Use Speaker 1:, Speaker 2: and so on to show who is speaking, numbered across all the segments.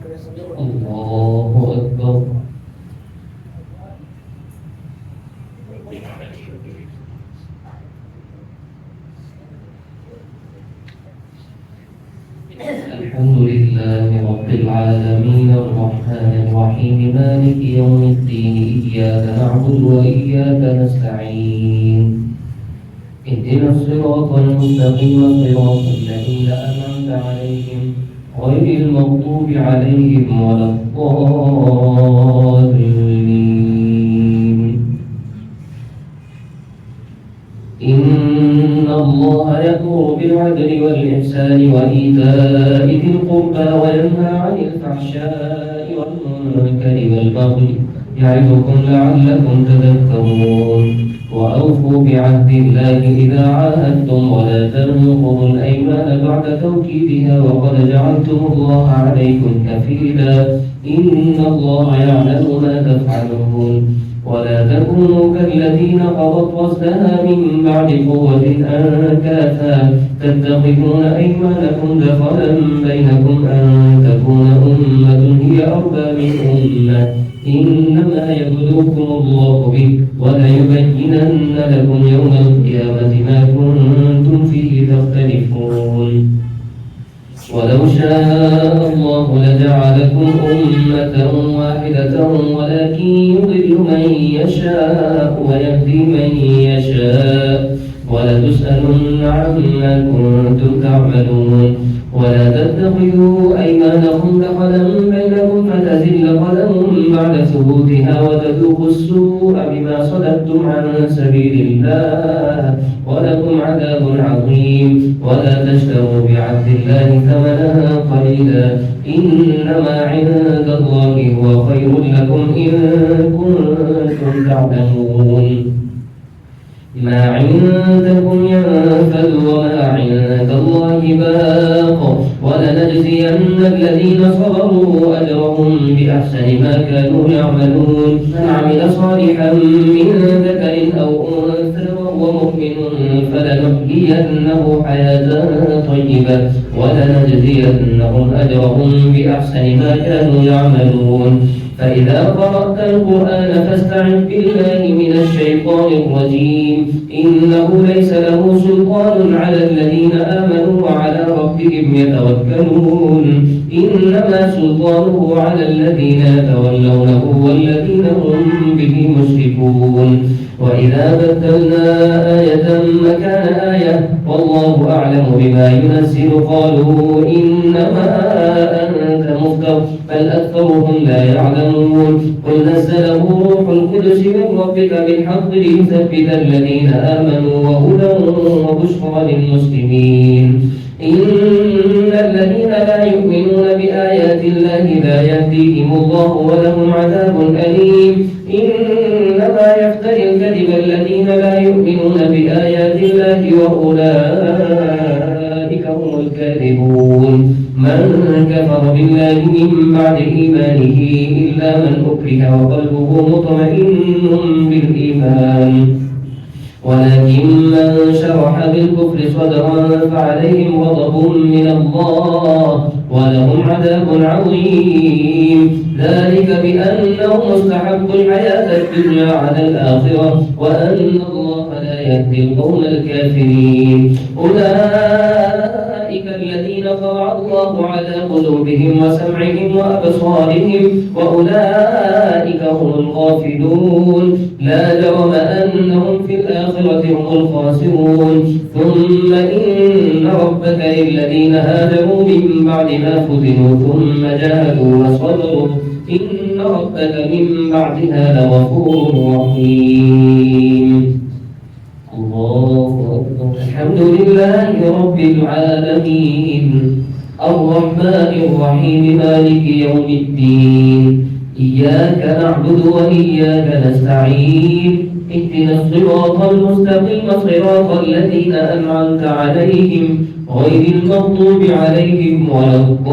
Speaker 1: الله أكبر. الحمد لله رب العالمين الرحمن الرحيم مالك يوم الدين إياك نعبد وإياك نستعين اهدنا الصراط المستقيم صراط الذين أنعمت عليهم غير المغضوب عليهم ولا الضالين. إن الله يأمر بالعدل والإحسان وإيتاء ذي القربى وينهى عن الفحشاء والمنكر والبغي يعظكم لعلكم تذكرون. وأوفوا بعهد الله إذا عاهدتم ولا تنقضوا الأيمان بعد توكيدها وقد جعلتم الله عليكم كفيلا إن الله يعلم ما تفعلون. ولا تكونوا كالذين قضت غزلها من بعد قوة أنكاثا تتخذون أيمانكم دخلا بينكم أن تكون أمة هي أربى من أمة إنما يبلوكم الله به وليبينن لكم يوم القيامة ما كنتم فيه تختلفون. ولو شاء الله لجعلكم أمة واحدة ولكن يضل من يشاء ويهدي من يشاء ولتسألن عما كنتم تعملون. ولا تتخذوا أيمانكم دخلا بينكم فتزل قدم بعد ثبوتها وتذوقوا السوء بما صددتم عن سبيل الله ولكم عذاب عظيم. ولا تشتروا بعهد الله ثمنا قليلا إنما عند الله هو خير لكم إن كنتم تعلمون. ما عندكم ينفد وما عند الله باق ولنجزين الذين صبروا أجرهم بأحسن ما كانوا يعملون. من عمل صالحا من ذكر أو أنثى وهو مؤمن فلنحيينه حياة طيبة ولنجزينهم أجرهم بأحسن ما كانوا يعملون. فإذا قرأت القرآن فاستعذ بالله من الشيطان الرجيم إنه ليس له سلطان على الذين آمنوا وعلى ربهم يتوكلون. إنما سلطانه على الذين يتولونه والذين هم به مشركون. وإذا بدلنا آية مكان آية والله أعلم بما ينزل قالوا إنما أنت مفتر بل أكثرهم لا يعلمون. قل نزله روح القدس من ربك بالحق ليثبت الذين آمنوا وهدى وبشرى للمسلمين. إن الذين لا يؤمنون بآيات الله لا يهديهم الله ولهم عذاب أليم. إنما يفتري الكذب الذين لا يؤمنون بآيات الله وأولئك هم الكاذبون. من كفر بالله من بعد إيمانه إلا من أكره وقلبه مطمئن بالإيمان ولكن من شرح بالكفر صدرا فعليهم غضب من الله ولهم عذاب عظيم. ذلك بأنهم استحبوا الحياة الدنيا على الآخرة وأن الله لا يهدي القوم الكافرين. أولئك الذين طبع الله على قلوبهم وسمعهم وأبصارهم وأولئك هم الغافلون. لا جرم أنهم في الآخرة هم الخاسرون. ثم إن ربك للذين هاجروا من بعد ما فتنوا ثم جاهدوا وصبروا إن ربك من بعدها لغفور رحيم. الله أكبر. الحمد لله رب العالمين الرحمن الرحيم مالك يوم الدين إياك نعبد وإياك نستعين اهدنا الصراط المستقيم صراط الذين أنعمت عليهم غير المغضوب عليهم ولا الضالين.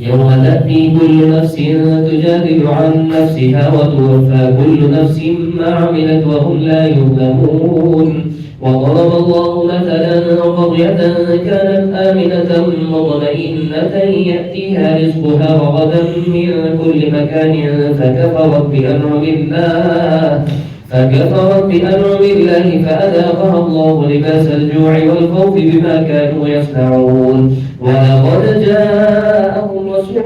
Speaker 1: يوم تأتي كل نفس تجادل عن نفسها وتوفى كل نفس ما عملت وهم لا يظلمون. وضرب الله مثلا قرية كانت آمنة مطمئنة يأتيها رزقها رغدا من كل مكان فكفرت بأنعم الله فأذاقها الله لباس الجوع والخوف بما كانوا يصنعون. ولقد جاءهم رسول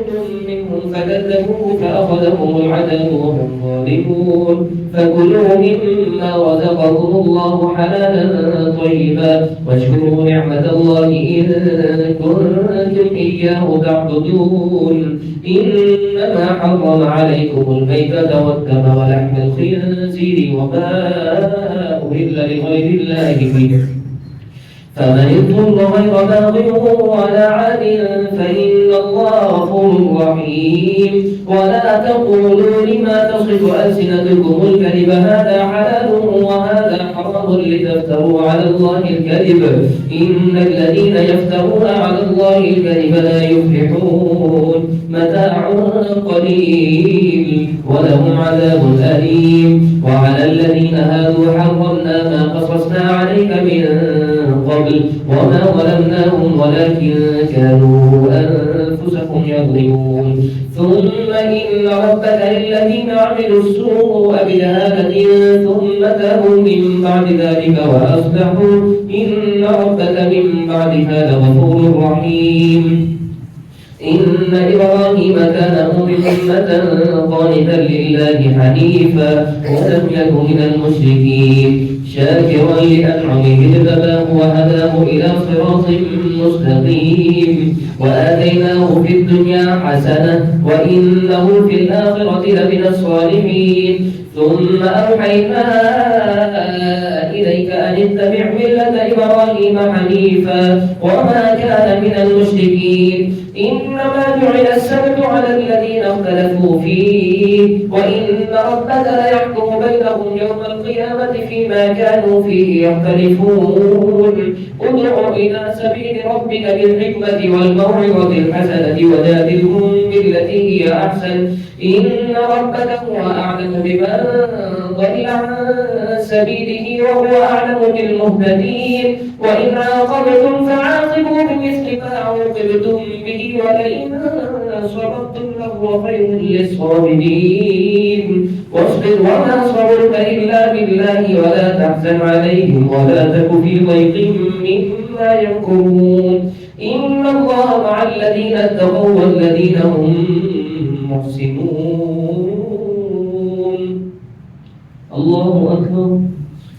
Speaker 1: منهم فكذبوه فأخذهم العذاب وهم ظالمون. فكلوا مما رزقكم الله حلالا طيبا واشكروا نعمة الله إن كنتم إياه تعبدون. إنما حرم عليكم الميتة والدم ولحم الخنزير وما أهل لغير الله به، فمن اضطر غير باغ ولا عاد فإن الله غفور رحيم. ولا تقولوا لما تصف ألسنتكم الكذب هذا حلال وهذا حرام لتفتروا على الله الكذب، إن الذين يفترون على الله الكذب لا يفلحون. متاع قليل ولهم عذاب أليم. وعلى الذين هادوا حرمنا ما قصصنا عليك من قبل وما ظلمناهم ولكن كانوا أنفسهم يظلمون. ثم إن ربك للذين عملوا السوء بجهالة ثم تابوا من بعد ذلك وأصلحوا إن ربك من بعدها لغفور رحيم. إن إبراهيم كان أمة قانتا لله حنيفا ولم يكن من المشركين شاكرا لأنعمه اجتباه وهداه إلى صراط مستقيم. وآتيناه في الدنيا حسنة وإنه في الآخرة لمن الصالحين. ثم أوحينا إليك أن اتبع ملة إبراهيم حنيفا وما كان من المشركين. إنما جعل السبت على الذين اختلفوا فيه وإن ربك ليحكم بينهم يوم القيامة فيما كانوا فيه يختلفون. ادع إلى سبيل ربك بالحكمة والموعظة الحسنة وجادلهم بالتي هي أحسن إن ربك هو أعلم بمن ضل عن سبيله وهو أعلم بالمهتدين. وإن عاقبتم فعاقبوا بمثل ما عوقبتم به ولئن صبرتم لهو خير للصابرين. واصبر وما صبرك إلا بالله ولا تحزن عليهم ولا تك في ضيق مما يمكرون. إن الله مع الذين اتقوا والذين هم محسنون. الله أكبر.